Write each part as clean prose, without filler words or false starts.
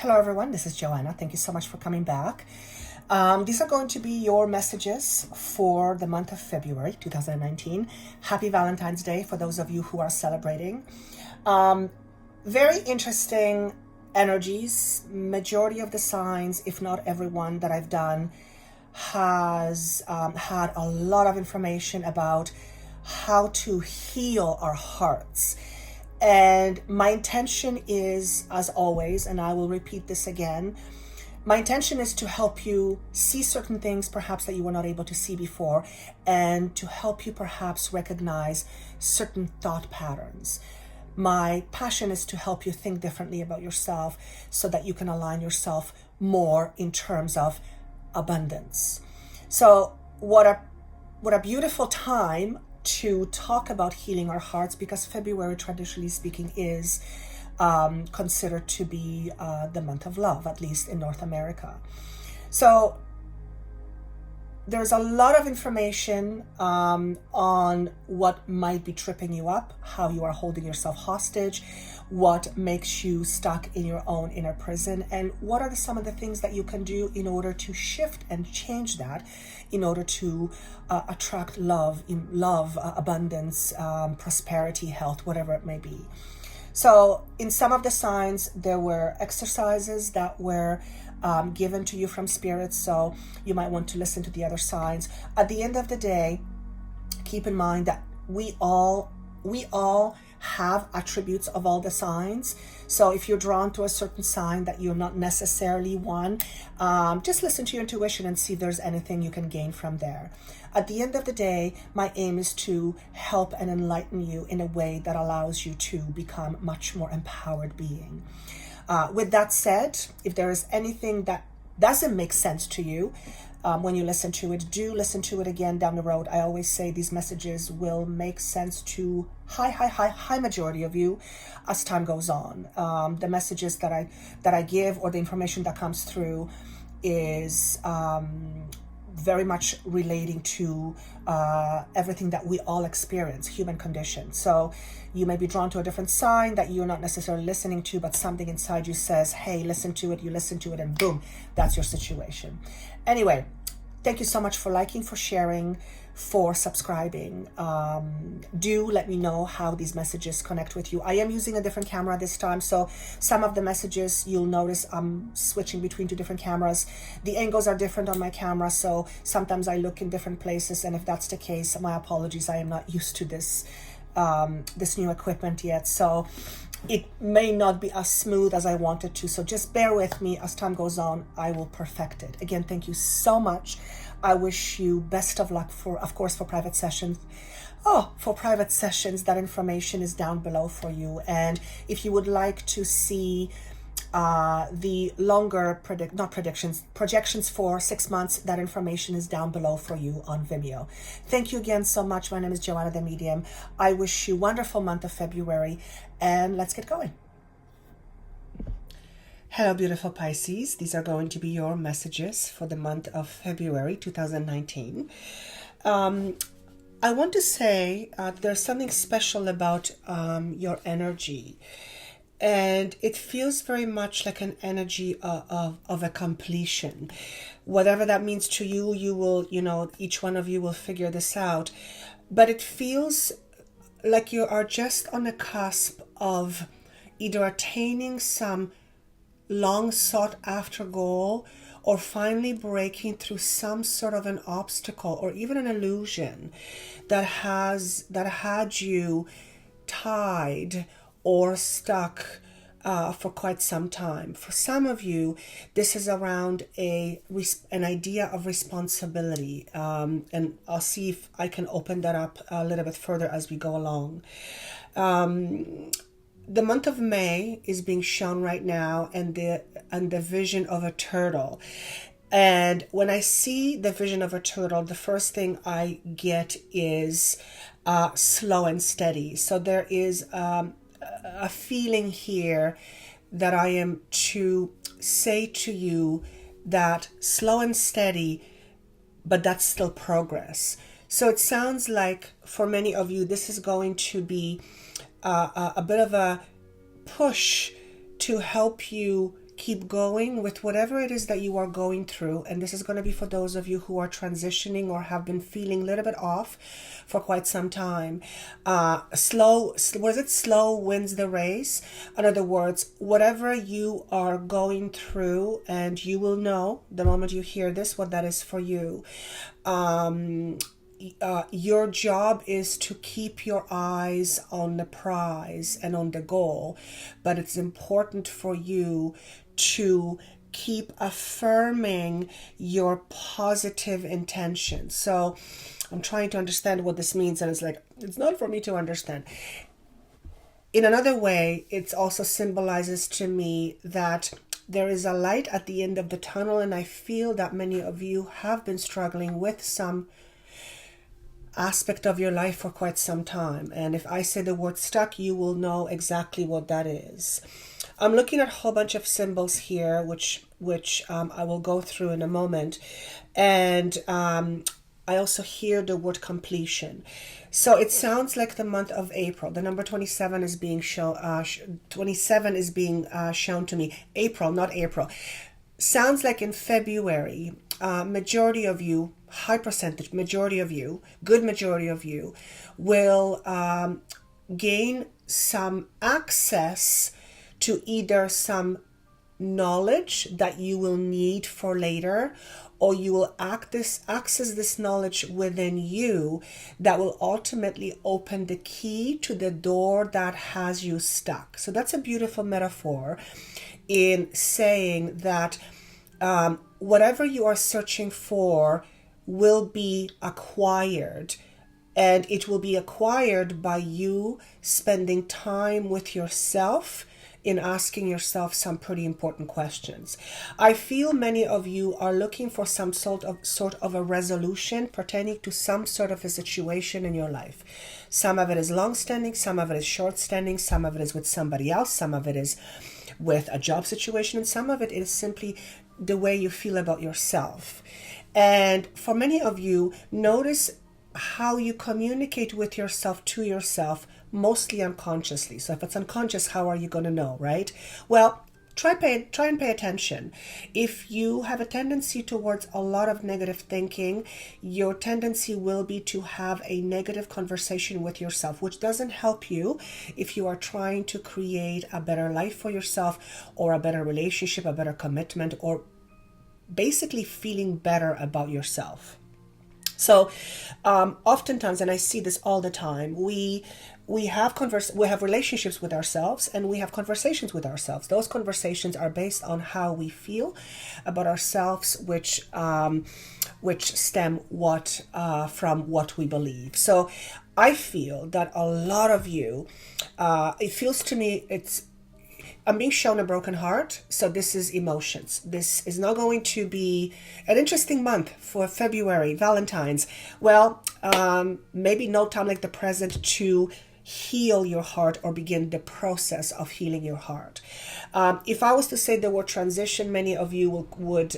Hello everyone, this is Joanna. Thank you so much for coming back. These are going to be your messages for the month of February 2019. Happy Valentine's Day for those of you who are celebrating. Very interesting energies. Majority of the signs, if not everyone that I've done, has had a lot of information about how to heal our hearts. And my intention is, as always, and I will repeat this again, my intention is to help you see certain things perhaps that you were not able to see before, and to help you perhaps recognize certain thought patterns. My passion is to help you think differently about yourself so that you can align yourself more in terms of abundance. So what a beautiful time to talk about healing our hearts, because February, traditionally speaking, is considered to be the month of love, at least in North America. So there's a lot of information on what might be tripping you up, how you are holding yourself hostage, what makes you stuck in your own inner prison, and what are some of the things that you can do in order to shift and change that, in order to attract love, abundance, prosperity, health, whatever it may be. So in some of the signs, there were exercises that were given to you from spirits, so you might want to listen to the other signs. At the end of the day, keep in mind that we all have attributes of all the signs. So if you're drawn to a certain sign that you're not necessarily one, just listen to your intuition and see if there's anything you can gain from there. At the end of the day, my aim is to help and enlighten you in a way that allows you to become a much more empowered being. With that said, if there is anything that doesn't make sense to you when you listen to it, do listen to it again down the road. I always say these messages will make sense to high majority of you as time goes on. The messages that I give, or the information that comes through, is very much relating to everything that we all experience, human condition. So you may be drawn to a different sign that you're not necessarily listening to, but something inside you says, hey, listen to it. You listen to it, and boom, that's your situation. Anyway, thank you so much for liking, for sharing, for subscribing. Do let me know how these messages connect with you. I am using a different camera this time, so some of the messages you'll notice I'm switching between two different cameras. The angles are different on my camera, so sometimes I look in different places, and if that's the case, my apologies. I am not used to this new equipment yet, so it may not be as smooth as I wanted to, so just bear with me. As time goes on, I will perfect it. Again, thank you so much. I wish you best of luck for private sessions. For private sessions, that information is down below for you. And if you would like to see the longer projections for 6 months, that information is down below for you on Vimeo. Thank you again so much. My name is Joanna the Medium. I wish you a wonderful month of February, and let's get going. Hello, beautiful Pisces. These are going to be your messages for the month of February 2019. I want to say there's something special about your energy. And it feels very much like an energy of a completion. Whatever that means to you, you will, each one of you will figure this out. But it feels like you are just on the cusp of either attaining some long sought after goal, or finally breaking through some sort of an obstacle or even an illusion that had you tied or stuck for quite some time. For some of you, this is around an idea of responsibility, and I'll see if I can open that up a little bit further as we go along. The month of May is being shown right now, and the vision of a turtle. And when I see the vision of a turtle, the first thing I get is slow and steady. So there is a feeling here that I am to say to you that slow and steady, but that's still progress. So it sounds like for many of you, this is going to be a bit of a push to help you keep going with whatever it is that you are going through. And this is going to be for those of you who are transitioning or have been feeling a little bit off for quite some time. Slow wins the race. In other words, whatever you are going through, and you will know the moment you hear this what that is for you. Your job is to keep your eyes on the prize and on the goal, but it's important for you to keep affirming your positive intentions. So I'm trying to understand what this means, and it's not for me to understand. In another way, it also symbolizes to me that there is a light at the end of the tunnel, and I feel that many of you have been struggling with some aspect of your life for quite some time. And if I say the word stuck, you will know exactly what that is. I'm looking at a whole bunch of symbols here, which I will go through in a moment. And I also hear the word completion. So it sounds like the month of April. The number 27 is being shown. 27 is being shown to me. April, not April. Sounds like in February, majority of you, high percentage, majority of you, good majority of you, will gain some access to either some knowledge that you will need for later, or you will access this knowledge within you that will ultimately open the key to the door that has you stuck. So that's a beautiful metaphor in saying that whatever you are searching for will be acquired, and it will be acquired by you spending time with yourself in asking yourself some pretty important questions. I feel many of you are looking for some sort of a resolution pertaining to some sort of a situation in your life. Some of it is long-standing, some of it is short-standing, some of it is with somebody else, some of it is with a job situation, and some of it is simply the way you feel about yourself. And for many of you, notice how you communicate with yourself to yourself, mostly unconsciously. So if it's unconscious, how are you going to know, right? Well, try and pay attention. If you have a tendency towards a lot of negative thinking, your tendency will be to have a negative conversation with yourself, which doesn't help you if you are trying to create a better life for yourself, or a better relationship, a better commitment, or basically feeling better about yourself. So oftentimes, and I see this all the time, we have relationships with ourselves, and we have conversations with ourselves. Those conversations are based on how we feel about ourselves, which stem from what we believe. So I feel that a lot of you, it feels to me I'm being shown a broken heart. So this is emotions. This is not going to be an interesting month for February, Valentine's. Well, maybe no time like the present to heal your heart or begin the process of healing your heart. If I was to say the word transition, many of you would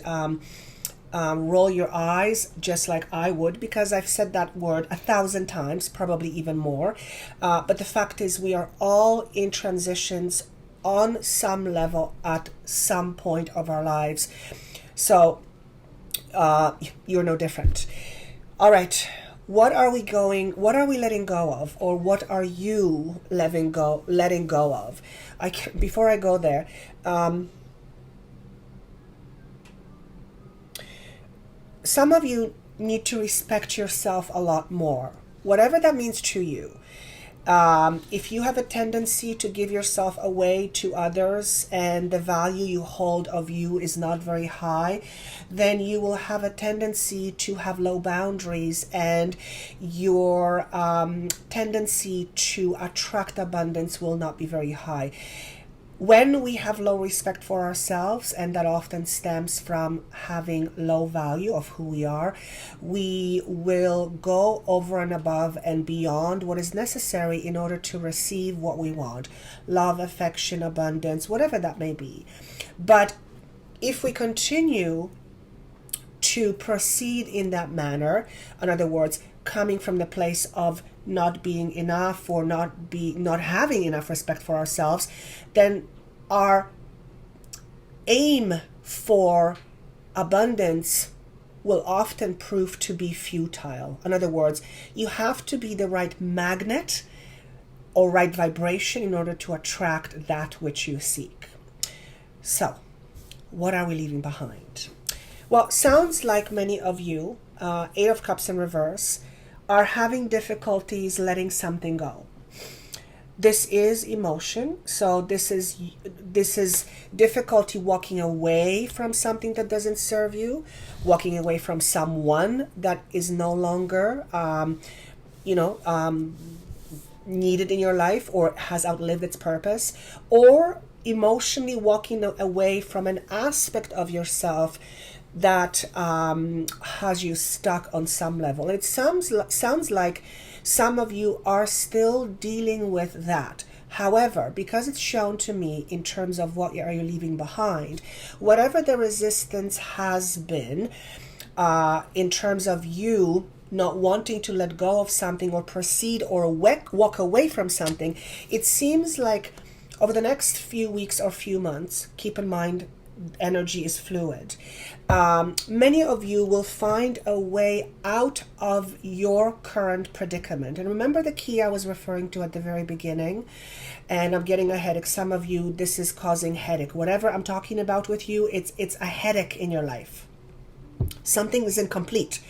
roll your eyes just like I would, because I've said that word 1,000 times, probably even more. But the fact is, we are all in transitions on some level at some point of our lives. So you're no different. All right. What are we letting go of, or what are you letting go of? Before I go there, some of you need to respect yourself a lot more, whatever that means to you. If you have a tendency to give yourself away to others, and the value you hold of you is not very high, then you will have a tendency to have low boundaries, and your tendency to attract abundance will not be very high. When we have low respect for ourselves, and that often stems from having low value of who we are, we will go over and above and beyond what is necessary in order to receive what we want. Love, affection, abundance, whatever that may be. But if we continue to proceed in that manner, in other words, coming from the place of not being enough, or not having enough respect for ourselves, then our aim for abundance will often prove to be futile. In other words, you have to be the right magnet or right vibration in order to attract that which you seek. So, what are we leaving behind? Well, sounds like many of you, Eight of Cups in reverse, are having difficulties letting something go. This is emotion, so this is difficulty walking away from something that doesn't serve you, walking away from someone that is no longer, needed in your life or has outlived its purpose, or emotionally walking away from an aspect of yourself that has you stuck on some level. And it sounds like some of you are still dealing with that. However, because it's shown to me in terms of what are you leaving behind, whatever the resistance has been, in terms of you not wanting to let go of something or proceed or walk away from something, it seems like over the next few weeks or few months, keep in mind, energy is fluid. Many of you will find a way out of your current predicament. And remember the key I was referring to at the very beginning, and I'm getting a headache. Some of you, this is causing headache. Whatever I'm talking about with you, it's a headache in your life. Something is incomplete.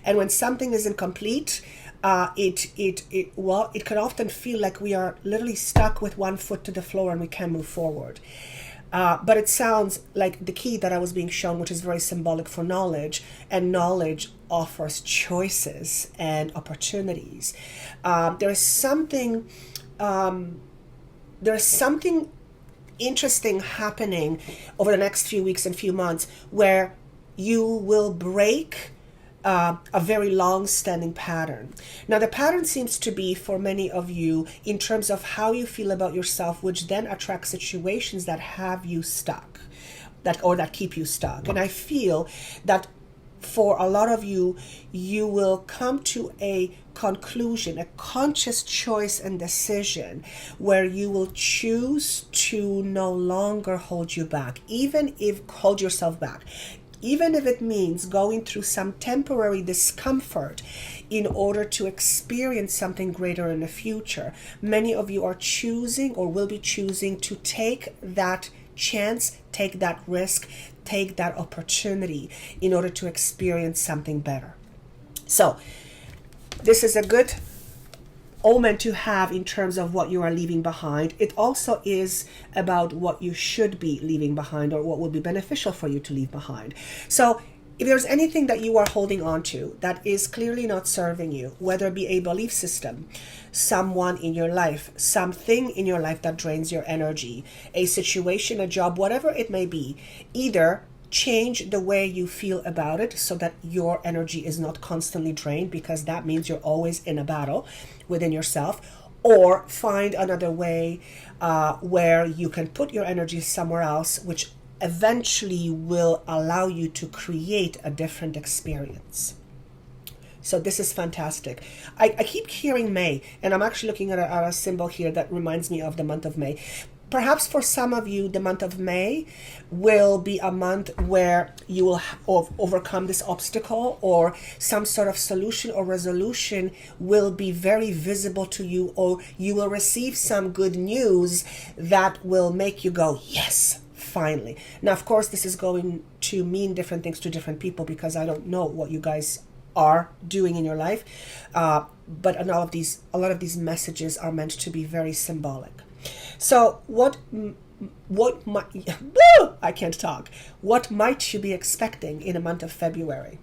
And when something is incomplete, it can often feel like we are literally stuck with one foot to the floor and we can't move forward. But it sounds like the key that I was being shown, which is very symbolic for knowledge, and knowledge offers choices and opportunities. There's something interesting happening over the next few weeks and few months where you will break a very long-standing pattern. Now, the pattern seems to be for many of you in terms of how you feel about yourself, which then attracts situations that have you stuck, that keep you stuck. And I feel that for a lot of you, you will come to a conclusion, a conscious choice and decision where you will choose to no longer hold yourself back. Even if it means going through some temporary discomfort in order to experience something greater in the future. Many of you are choosing or will be choosing to take that chance, take that risk, take that opportunity in order to experience something better. So this is a good omen to have in terms of what you are leaving behind. It also is about what you should be leaving behind or what will be beneficial for you to leave behind. So if there's anything that you are holding on to that is clearly not serving you, whether it be a belief system, someone in your life, something in your life that drains your energy, a situation, a job, whatever it may be, either change the way you feel about it so that your energy is not constantly drained, because that means you're always in a battle within yourself, or find another way where you can put your energy somewhere else, which eventually will allow you to create a different experience. So this is fantastic. I keep hearing May, and I'm actually looking at a symbol here that reminds me of the month of May. Perhaps for some of you, the month of May will be a month where you will overcome this obstacle, or some sort of solution or resolution will be very visible to you, or you will receive some good news that will make you go, yes, finally. Now, of course, this is going to mean different things to different people, because I don't know what you guys are doing in your life. But a lot of these messages are meant to be very symbolic. So what might you be expecting in the month of February?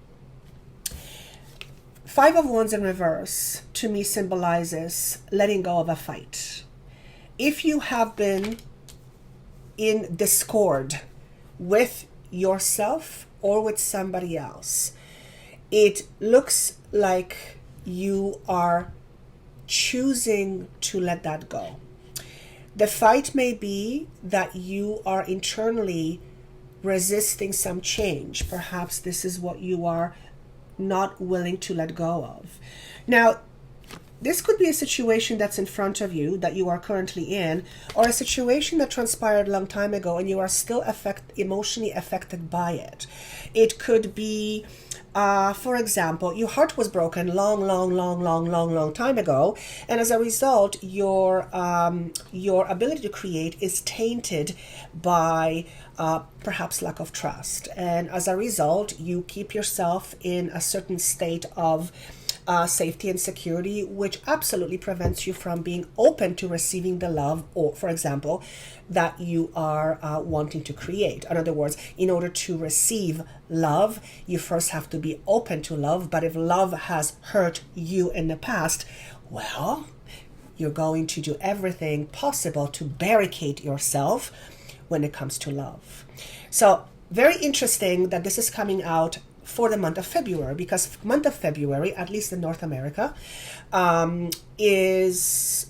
5 of Wands in reverse to me symbolizes letting go of a fight. If you have been in discord with yourself or with somebody else, it looks like you are choosing to let that go. The fight may be that you are internally resisting some change. Perhaps this is what you are not willing to let go of. Now, this could be a situation that's in front of you that you are currently in, or a situation that transpired a long time ago and you are still emotionally affected by it. It could be, for example, your heart was broken long time ago, and as a result, your ability to create is tainted by perhaps lack of trust, and as a result, you keep yourself in a certain state of safety and security, which absolutely prevents you from being open to receiving the love, or, for example, that you are wanting to create. In other words, in order to receive love, you first have to be open to love. But if love has hurt you in the past, well, you're going to do everything possible to barricade yourself when it comes to love. So, very interesting that this is coming out for the month of February, because month of February, at least in North America, is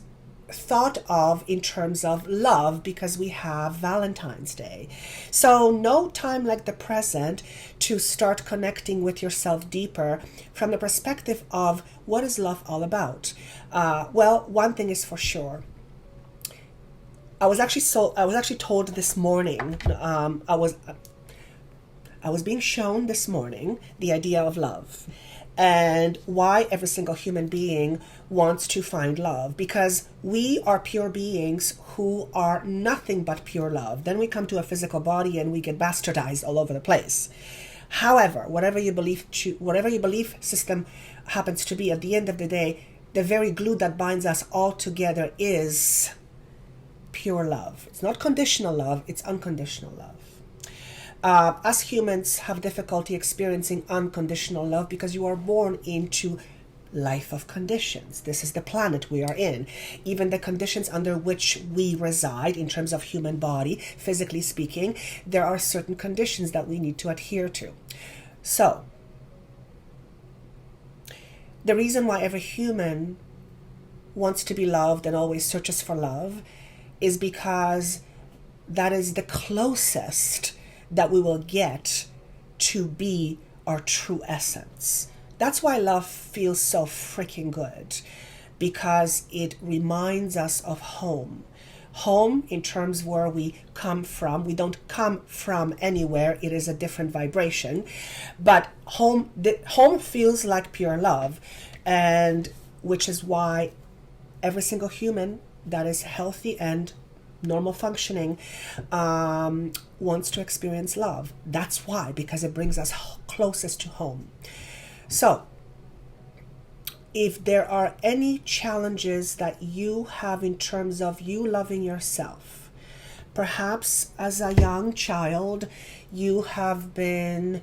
thought of in terms of love, because we have Valentine's Day. So no time like the present to start connecting with yourself deeper from the perspective of what is love all about. Well, one thing is for sure. I was actually told this morning, I was being shown this morning the idea of love and why every single human being wants to find love, because we are pure beings who are nothing but pure love. Then we come to a physical body and we get bastardized all over the place. However, whatever your belief system happens to be, at the end of the day, the very glue that binds us all together is pure love. It's not conditional love, it's unconditional love. Us humans have difficulty experiencing unconditional love because you are born into life of conditions. This is the planet we are in. Even the conditions under which we reside in terms of human body, physically speaking, there are certain conditions that we need to adhere to. So, the reason why every human wants to be loved and always searches for love is because that is the closest that we will get to be our true essence. That's why love feels so freaking good, because it reminds us of home. Home in terms where we come from. We don't come from anywhere. It is a different vibration. But home feels like pure love, and which is why every single human that is healthy and normal functioning wants to experience love. That's why, because it brings us closest to home. So, if there are any challenges that you have in terms of you loving yourself, perhaps as a young child, you have been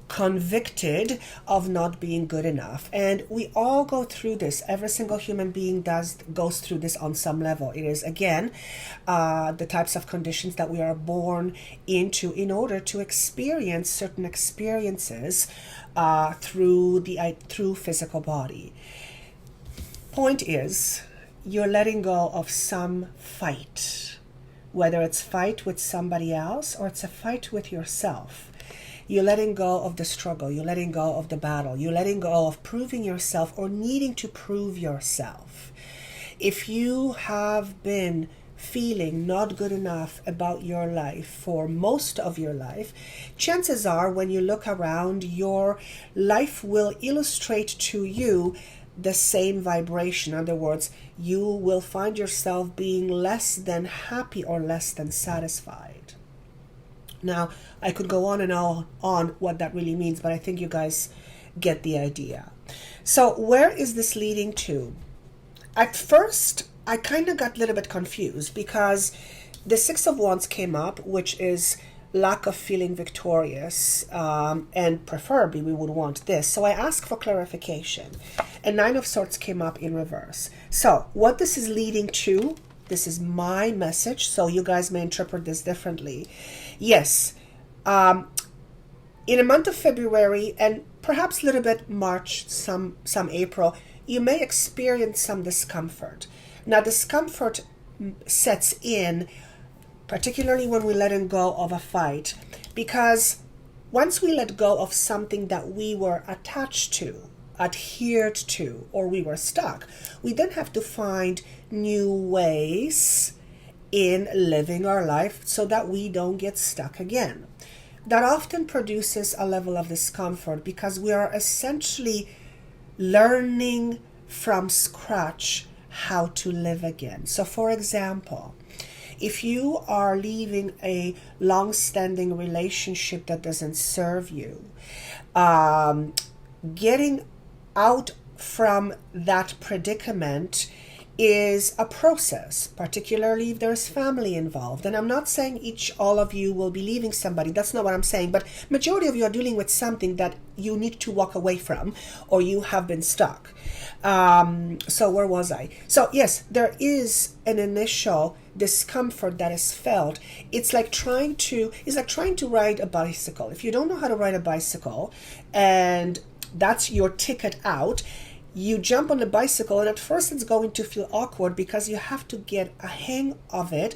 convicted of not being good enough. And we all go through this. Every single human being goes through this on some level. It is, again, the types of conditions that we are born into in order to experience certain experiences through physical body. Point is, you're letting go of some fight. Whether it's fight with somebody else or it's a fight with yourself. You're letting go of the struggle. You're letting go of the battle. You're letting go of proving yourself or needing to prove yourself. If you have been feeling not good enough about your life for most of your life, chances are when you look around, your life will illustrate to you the same vibration. In other words, you will find yourself being less than happy or less than satisfied. Now, I could go on and on what that really means, but I think you guys get the idea. So where is this leading to? At first, I kind of got a little bit confused because the Six of Wands came up, which is lack of feeling victorious, and preferably we would want this. So I asked for clarification, and Nine of Swords came up in reverse. So what this is leading to, this is my message, so you guys may interpret this differently. Yes, in the month of February and perhaps a little bit March, some April, you may experience some discomfort. Now, discomfort sets in particularly when we let go of a fight, because once we let go of something that we were attached to, adhered to, or we were stuck, we then have to find new ways in living our life so that we don't get stuck again. That often produces a level of discomfort because we are essentially learning from scratch how to live again. So for example, if you are leaving a long-standing relationship that doesn't serve you, getting out from that predicament is a process, particularly if there's family involved. And I'm not saying all of you will be leaving somebody. That's not what I'm saying. But majority of you are dealing with something that you need to walk away from, or you have been stuck. So where was I? So yes, there is an initial discomfort that is felt. It's like trying to ride a bicycle. If you don't know how to ride a bicycle and that's your ticket out, you jump on the bicycle, and at first it's going to feel awkward because you have to get a hang of it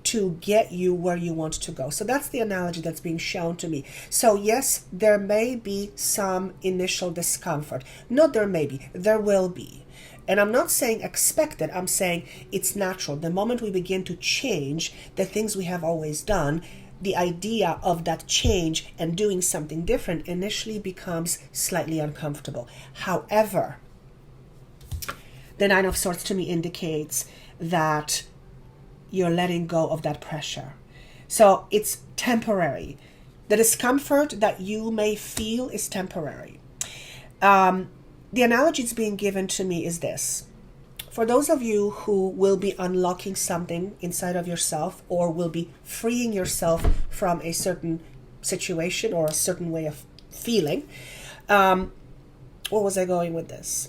to get you where you want to go. So that's the analogy that's being shown to me. So yes, there may be some initial discomfort. Not there may be, there will be. And I'm not saying expect it, I'm saying it's natural. The moment we begin to change the things we have always done, the idea of that change and doing something different initially becomes slightly uncomfortable. However, the Nine of Swords to me indicates that you're letting go of that pressure. So it's temporary. The discomfort that you may feel is temporary. The analogy that's being given to me is this. For those of you who will be unlocking something inside of yourself, or will be freeing yourself from a certain situation or a certain way of feeling, where was I going with this?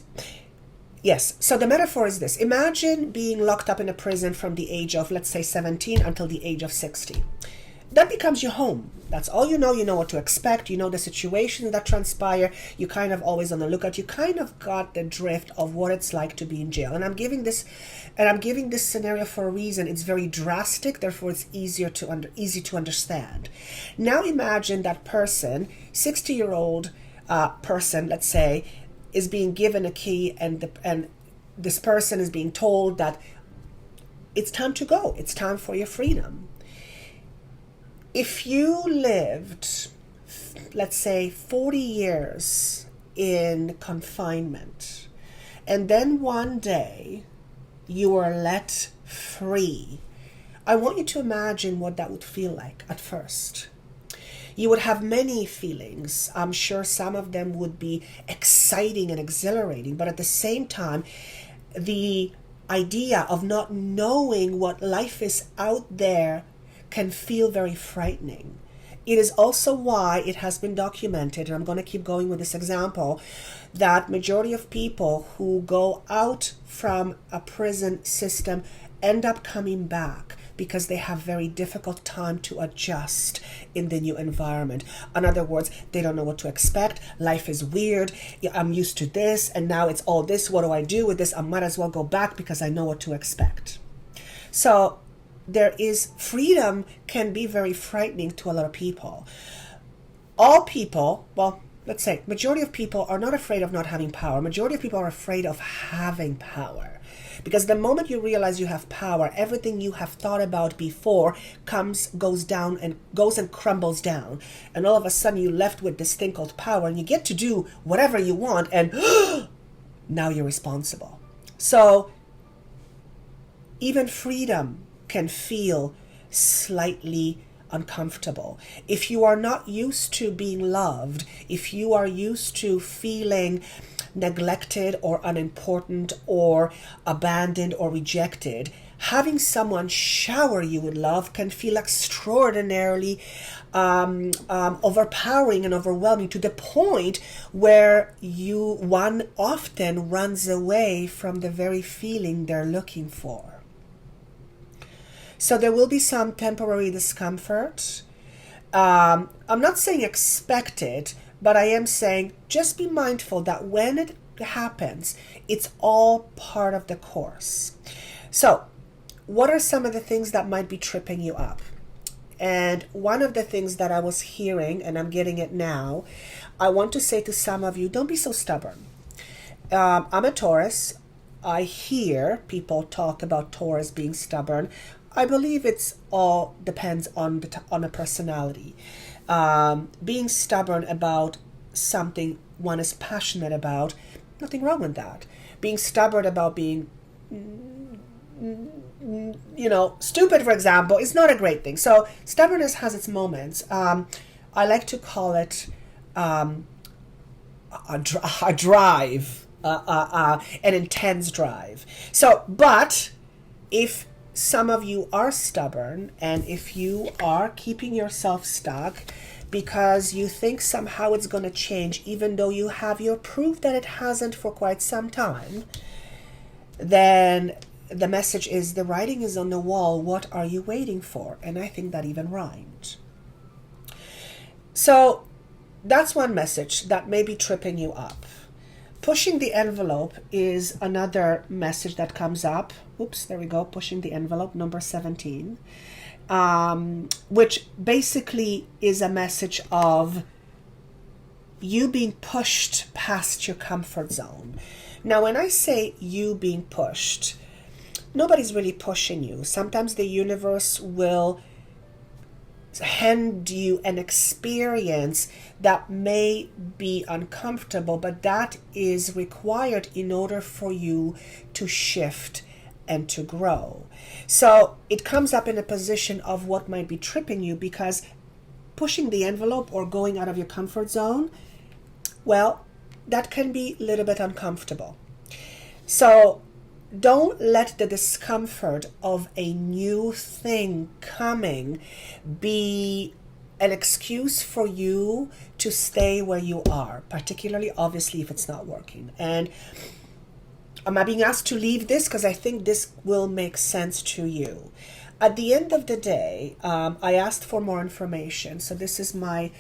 Yes, so the metaphor is this. Imagine being locked up in a prison from the age of, let's say, 17 until the age of 60. That becomes your home. That's all you know. You know what to expect. You know the situations that transpire. You're kind of always on the lookout. You kind of got the drift of what it's like to be in jail. And I'm giving this scenario for a reason. It's very drastic, therefore it's easy to understand. Now imagine that person, 60-year-old person, let's say, is being given a key, and this person is being told that it's time to go. It's time for your freedom. If you lived, let's say, 40 years in confinement, and then one day you are let free, I want you to imagine what that would feel like at first. You would have many feelings. I'm sure some of them would be exciting and exhilarating, but at the same time, the idea of not knowing what life is out there can feel very frightening. It is also why it has been documented, and I'm going to keep going with this example, that majority of people who go out from a prison system end up coming back because they have very difficult time to adjust in the new environment. In other words, they don't know what to expect. Life is weird. I'm used to this, and now it's all this. What do I do with this? I might as well go back because I know what to expect. So there is freedom can be very frightening to a lot of people. All people, well, let's say majority of people are not afraid of not having power. Majority of people are afraid of having power. Because the moment you realize you have power, everything you have thought about before goes and crumbles down. And all of a sudden you're left with this thing called power, and you get to do whatever you want, and now you're responsible. So even freedom can feel slightly uncomfortable. If you are not used to being loved, if you are used to feeling neglected or unimportant or abandoned or rejected, having someone shower you with love can feel extraordinarily overpowering and overwhelming, to the point where one often runs away from the very feeling they're looking for. So there will be some temporary discomfort. I'm not saying expect it, but I am saying just be mindful that when it happens, it's all part of the course. So what are some of the things that might be tripping you up? And one of the things that I was hearing, and I'm getting it now, I want to say to some of you, don't be so stubborn. I'm a Taurus. I hear people talk about Taurus being stubborn. I believe it's all depends on on a personality. Being stubborn about something one is passionate about, nothing wrong with that. Being stubborn about being, stupid, for example, is not a great thing. So stubbornness has its moments. I like to call it a drive, an intense drive. So, but if some of you are stubborn and if you are keeping yourself stuck because you think somehow it's going to change, even though you have your proof that it hasn't for quite some time, then the message is the writing is on the wall. What are you waiting for? And I think that even rhymed. So that's one message that may be tripping you up. Pushing the envelope is another message that comes up. Oops, there we go. Pushing the envelope, number 17, which basically is a message of you being pushed past your comfort zone. Now, when I say you being pushed, nobody's really pushing you. Sometimes the universe will hand you an experience that may be uncomfortable, but that is required in order for you to shift and to grow. So it comes up in a position of what might be tripping you, because pushing the envelope or going out of your comfort zone, well, that can be a little bit uncomfortable. So don't let the discomfort of a new thing coming be an excuse for you to stay where you are, particularly, obviously, if it's not working. And am I being asked to leave this because I think this will make sense to you? At the end of the day, I asked for more information. So this is my,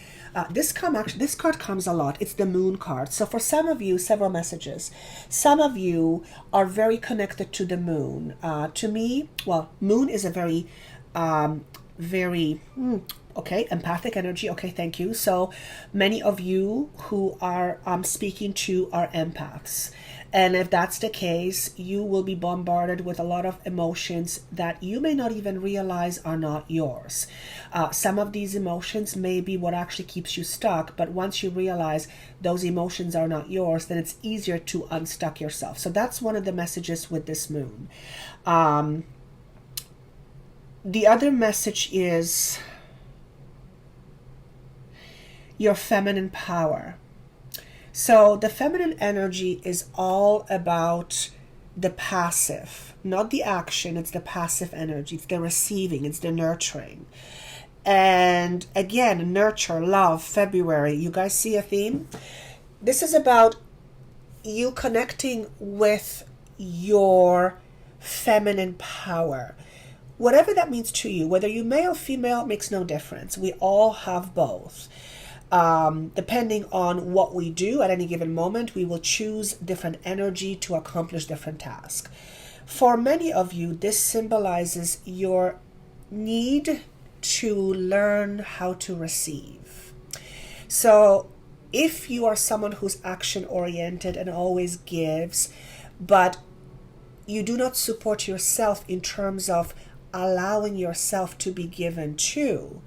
this card comes a lot. It's the moon card. So for some of you, several messages. Some of you are very connected to the moon. To me, well, moon is a very, okay, empathic energy. Okay, thank you. So many of you who are speaking to are empaths. And if that's the case, you will be bombarded with a lot of emotions that you may not even realize are not yours. Some of these emotions may be what actually keeps you stuck, but once you realize those emotions are not yours, then it's easier to unstuck yourself. So that's one of the messages with this moon. The other message is your feminine power. So the feminine energy is all about the passive, not the action. It's the passive energy. It's the receiving. It's the nurturing. And again, nurture, love, February. You guys see a theme? This is about you connecting with your feminine power. Whatever that means to you, whether you're male or female, makes no difference. We all have both. Depending on what we do at any given moment, we will choose different energy to accomplish different tasks. For many of you, this symbolizes your need to learn how to receive. So if you are someone who's action oriented and always gives, but you do not support yourself in terms of allowing yourself to be given to,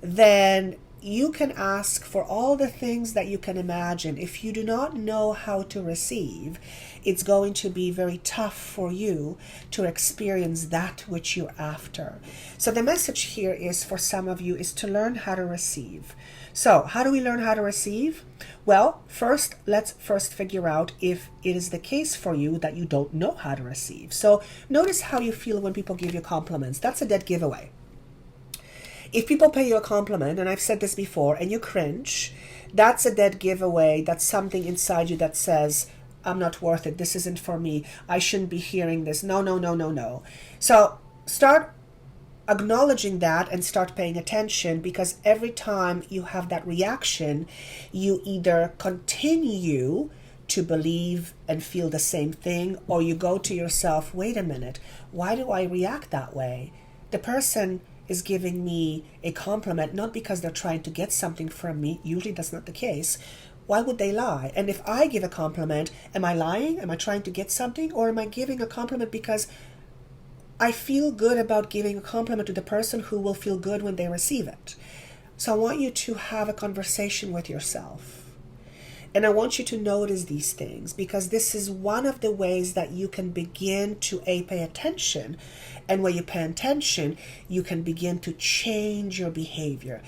then you can ask for all the things that you can imagine. If you do not know how to receive, it's going to be very tough for you to experience that which you're after. So the message here is, for some of you, is to learn how to receive. So how do we learn how to receive? Well, let's first figure out if it is the case for you that you don't know how to receive. So notice how you feel when people give you compliments. That's a dead giveaway. If people pay you a compliment, and I've said this before, and you cringe, that's a dead giveaway. That's something inside you that says, I'm not worth it. This isn't for me. I shouldn't be hearing this. No. So start acknowledging that and start paying attention, because every time you have that reaction, you either continue to believe and feel the same thing, or you go to yourself, wait a minute, why do I react that way? The person is giving me a compliment not because they're trying to get something from me. Usually that's not the case. why would they lie? And if I give a compliment, am I lying? Am I trying to get something? Or am I giving a compliment because I feel good about giving a compliment to the person who will feel good when they receive it? So I want you to have a conversation with yourself. And I want you to notice these things, because this is one of the ways that you can begin to pay attention. And when you pay attention, you can begin to change your behavior.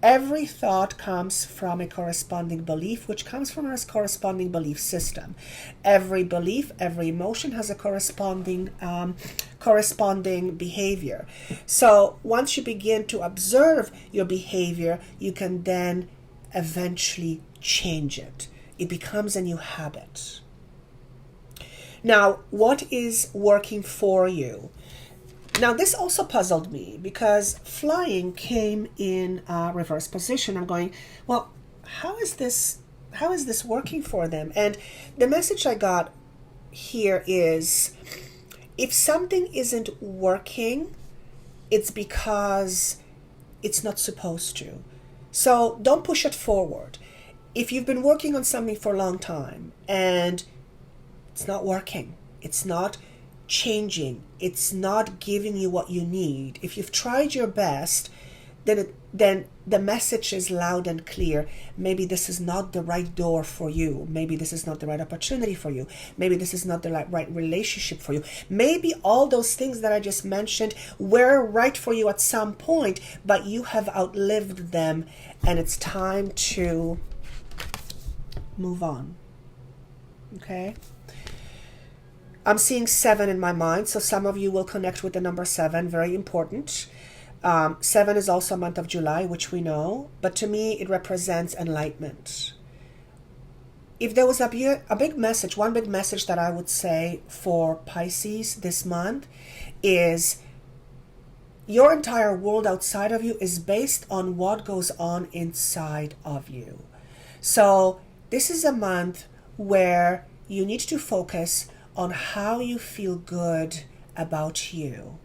Every thought comes from a corresponding belief, which comes from a corresponding belief system. Every belief, every emotion has a corresponding behavior. So once you begin to observe your behavior, you can then eventually change it. It becomes a new habit. Now, what is working for you? Now, this also puzzled me because flying came in reverse position. I'm going, well, how is this working for them? And the message I got here is, if something isn't working, it's because it's not supposed to. So don't push it forward. If you've been working on something for a long time and it's not working, it's not changing, it's not giving you what you need, if you've tried your best, then the message is loud and clear. Maybe this is not the right door for you. Maybe this is not the right opportunity for you. Maybe this is not the right relationship for you. Maybe all those things that I just mentioned were right for you at some point, but you have outlived them, and it's time to move on. Okay? I'm seeing 7 in my mind, so some of you will connect with the number 7, very important. 7 is also a month of July, which we know, but to me it represents enlightenment. If there was a big message, one big message that I would say for Pisces this month is, your entire world outside of you is based on what goes on inside of you. So this is a month where you need to focus on how you feel good about you.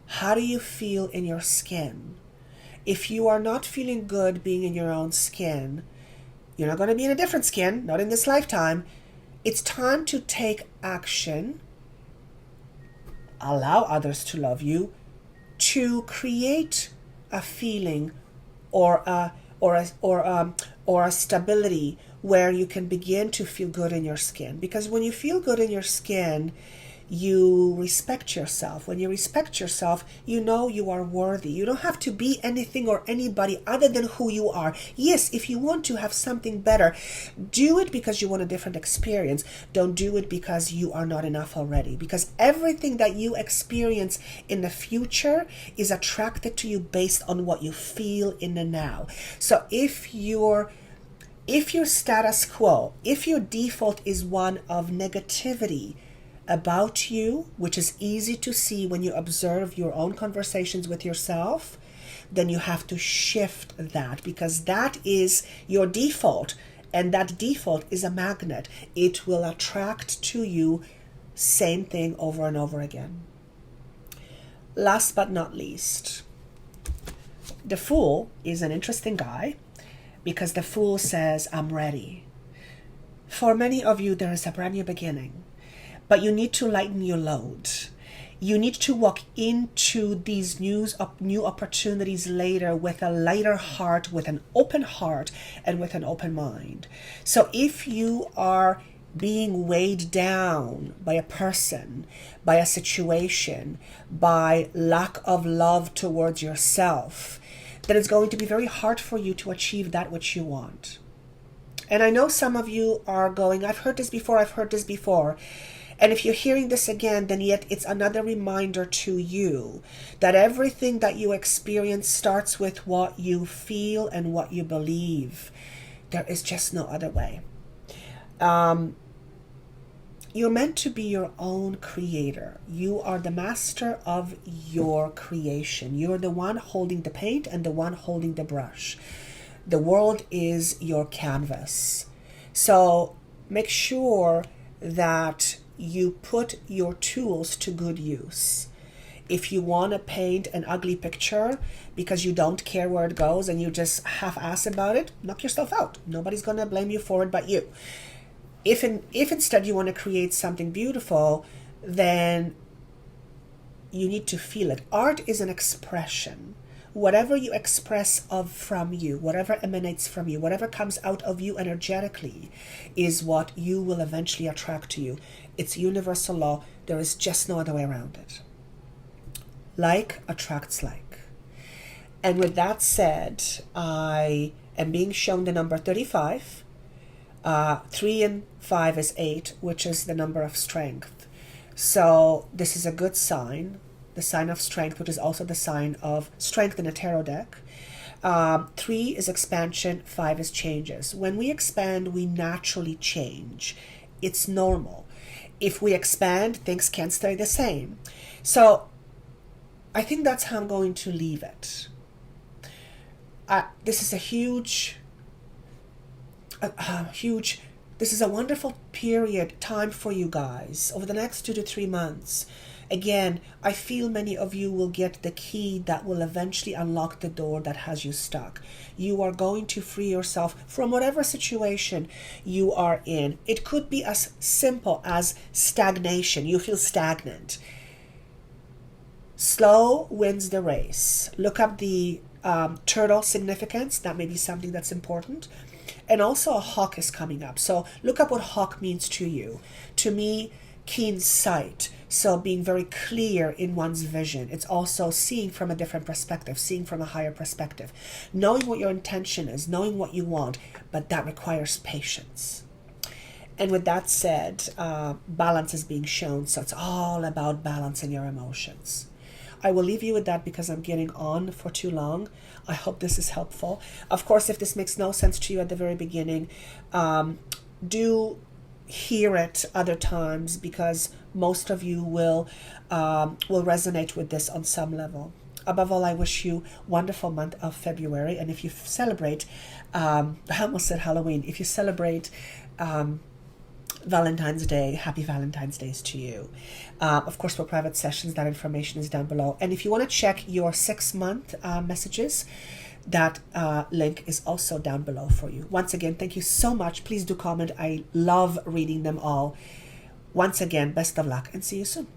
How do you feel in your skin? If you are not feeling good being in your own skin, you're not going to be in a different skin, not in this lifetime. It's time to take action, allow others to love you, to create a feeling or a stability where you can begin to feel good in your skin. Because when you feel good in your skin, you respect yourself. When you respect yourself, you know you are worthy. You don't have to be anything or anybody other than who you are. Yes, if you want to have something better, do it because you want a different experience. Don't do it because you are not enough already. Because everything that you experience in the future is attracted to you based on what you feel in the now. So if your status quo, if your default is one of negativity about you, which is easy to see when you observe your own conversations with yourself, then you have to shift that, because that is your default, and that default is a magnet. It will attract to you same thing over and over again. Last but not least, the Fool is an interesting guy, because the Fool says, I'm ready. For many of you, there is a brand new beginning. But you need to lighten your load. You need to walk into these new opportunities later with a lighter heart, with an open heart, and with an open mind. So if you are being weighed down by a person, by a situation, by lack of love towards yourself, then it's going to be very hard for you to achieve that which you want. And I know some of you are going, I've heard this before. And if you're hearing this again, then yet it's another reminder to you that everything that you experience starts with what you feel and what you believe. There is just no other way. You're meant to be your own creator. You are the master of your creation. You're the one holding the paint and the one holding the brush. The world is your canvas. So make sure that you put your tools to good use. If you want to paint an ugly picture because you don't care where it goes and you just half-ass about it, knock yourself out. Nobody's going to blame you for it but you. If instead you want to create something beautiful, then you need to feel it. Art is an expression. Whatever you express from you, whatever emanates from you, whatever comes out of you energetically is what you will eventually attract to you. It's universal law. There is just no other way around it. Like attracts like. And with that said, I am being shown the number 35. 3 and 5 is 8, which is the number of strength. So this is a good sign. The sign of strength, which is also the sign of strength in a tarot deck. 3 is expansion, 5 is changes. When we expand, we naturally change. It's normal. If we expand, things can't stay the same. So I think that's how I'm going to leave it. This is a huge, this is a wonderful time for you guys over the next 2 to 3 months. Again, I feel many of you will get the key that will eventually unlock the door that has you stuck. You are going to free yourself from whatever situation you are in. It could be as simple as stagnation. You feel stagnant. Slow wins the race. Look up the turtle significance. That may be something that's important. And also a hawk is coming up. So look up what hawk means to you. To me, keen sight. So being very clear in one's vision. It's also seeing from a different perspective, seeing from a higher perspective. Knowing what your intention is, knowing what you want, but that requires patience. And with that said, balance is being shown. So it's all about balancing your emotions. I will leave you with that because I'm getting on for too long. I hope this is helpful. Of course, if this makes no sense to you at the very beginning, do hear it other times because most of you will resonate with this on some level. Above all, I wish you a wonderful month of February. And if you celebrate, I almost said Halloween, if you celebrate Valentine's Day, happy Valentine's Days to you. Of course, for private sessions, that information is down below. And if you want to check your 6-month messages, that link is also down below for you. Once again, thank you so much. Please do comment. I love reading them all. Once again, best of luck and see you soon.